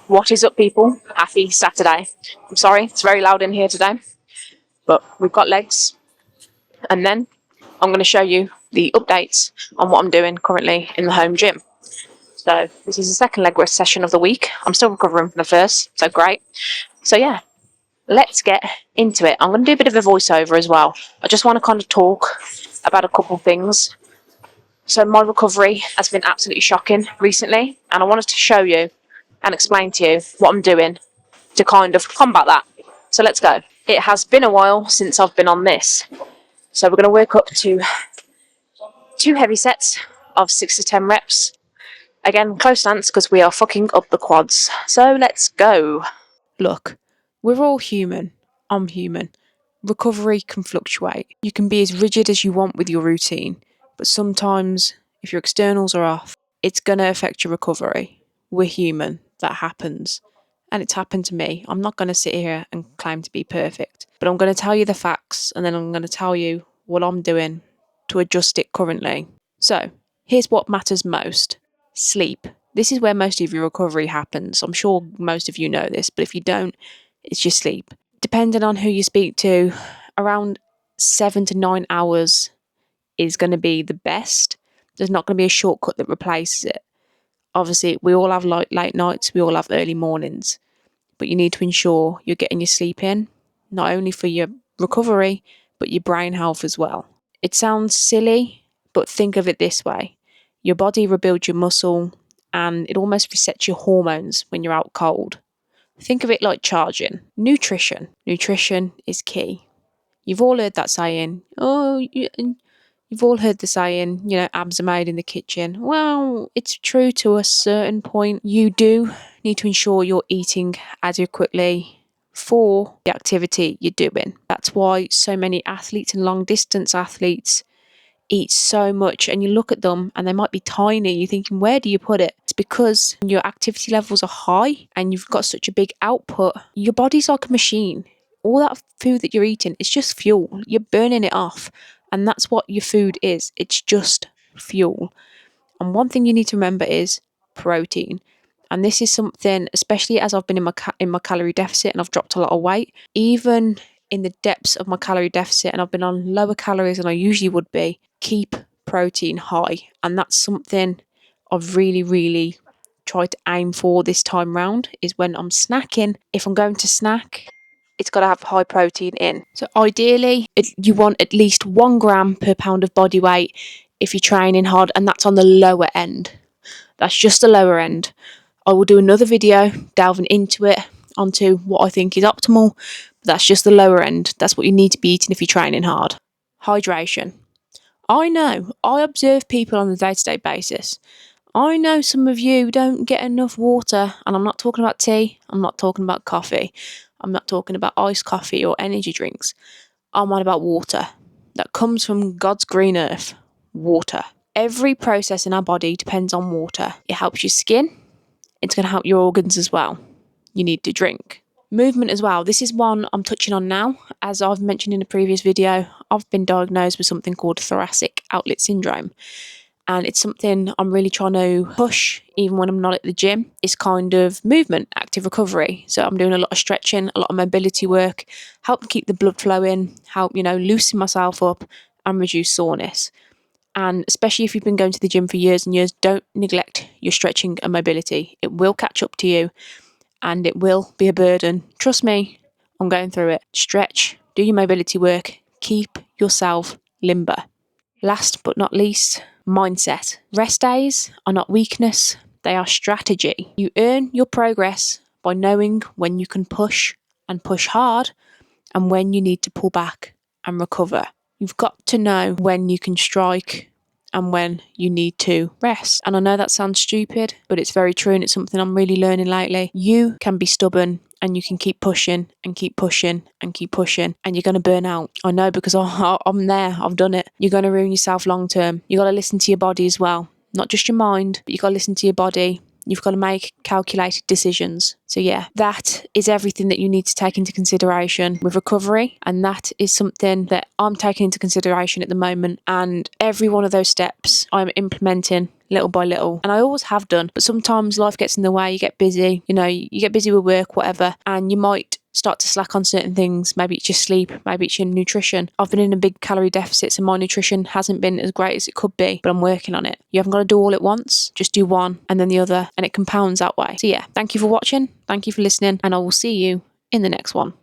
What is up, people? Happy Saturday. I'm sorry, it's very loud in here today, but we've got legs. And then I'm going to show you the updates on what I'm doing currently in the home gym. So this is the second leg rest session of the week. I'm still recovering from the first, so great. So yeah, let's get into it. I'm going to do a bit of a voiceover as well. I just want to kind of talk about a couple of things. So my recovery has been absolutely shocking recently, and I wanted to show you and explain to you what I'm doing to kind of combat that. So let's go. It has been a while since I've been on this. So we're going to work up to 2 heavy sets of 6 to 10 reps. Again, close stance because we are fucking up the quads. So let's go. Look, we're all human. I'm human. Recovery can fluctuate. You can be as rigid as you want with your routine, but sometimes if your externals are off, it's going to affect your recovery. We're human. That happens. And it's happened to me. I'm not going to sit here and claim to be perfect, but I'm going to tell you the facts and then I'm going to tell you what I'm doing to adjust it currently. So, here's what matters most. Sleep. This is where most of your recovery happens. I'm sure most of you know this, but if you don't, it's your sleep. Depending on who you speak to, around 7 to 9 hours is going to be the best. There's not going to be a shortcut that replaces it. Obviously, we all have late nights, we all have early mornings, but you need to ensure you're getting your sleep in, not only for your recovery, but your brain health as well. It sounds silly, but think of it this way. Your body rebuilds your muscle and it almost resets your hormones when you're out cold. Think of it like charging. Nutrition. Nutrition is key. You've all heard that saying, you've all heard the saying, abs are made in the kitchen. Well, it's true to a certain point. You do need to ensure you're eating adequately for the activity you're doing. That's why so many athletes and long distance athletes eat so much, and you look at them and they might be tiny. You're thinking, where do you put it? It's because your activity levels are high and you've got such a big output. Your body's like a machine. All that food that you're eating, it's just fuel. You're burning it off. And that's what your food is. It's just fuel. And one thing you need to remember is protein. And this is something, especially as I've been in my calorie deficit and I've dropped a lot of weight, even in the depths of my calorie deficit and I've been on lower calories than I usually would be, keep protein high. And that's something I've really, really tried to aim for this time round, is when I'm snacking, if I'm going to snack, it's got to have high protein in. So ideally, you want at least 1 gram per pound of body weight if you're training hard, and that's on the lower end. That's just the lower end. I will do another video delving into it, onto what I think is optimal, but that's just the lower end. That's what you need to be eating if you're training hard. Hydration. I know, I observe people on a day-to-day basis. I know some of you don't get enough water, and I'm not talking about tea, I'm not talking about coffee, I'm not talking about iced coffee or energy drinks. I'm on about water. That comes from God's green earth. Water. Every process in our body depends on water. It helps your skin. It's going to help your organs as well. You need to drink. Movement as well. This is one I'm touching on now. As I've mentioned in a previous video, I've been diagnosed with something called thoracic outlet syndrome. And it's something I'm really trying to push, even when I'm not at the gym. It's kind of movement, active recovery. So I'm doing a lot of stretching, a lot of mobility work, help keep the blood flowing, help, loosen myself up and reduce soreness. And especially if you've been going to the gym for years and years, don't neglect your stretching and mobility. It will catch up to you and it will be a burden. Trust me, I'm going through it. Stretch, do your mobility work, keep yourself limber. Last but not least, mindset. Rest days are not weakness, they are strategy. You earn your progress by knowing when you can push and push hard and when you need to pull back and recover. You've got to know when you can strike and when you need to rest. And I know that sounds stupid, but it's very true and it's something I'm really learning lately. You can be stubborn and you can keep pushing and keep pushing and keep pushing and you're going to burn out. I know because I'm there, I've done it. You're going to ruin yourself long term. You got to listen to your body as well. Not just your mind, but you got to listen to your body. You've got to make calculated decisions. So yeah, that is everything that you need to take into consideration with recovery. And that is something that I'm taking into consideration at the moment. And every one of those steps I'm implementing little by little. And I always have done, but sometimes life gets in the way. You get busy, you get busy with work, whatever, and you might start to slack on certain things. Maybe it's your sleep, maybe it's your nutrition. I've been in a big calorie deficit, so my nutrition hasn't been as great as it could be, but I'm working on it. You haven't got to do all at once, just do one and then the other, and it compounds that way. So yeah, thank you for watching, thank you for listening, and I will see you in the next one.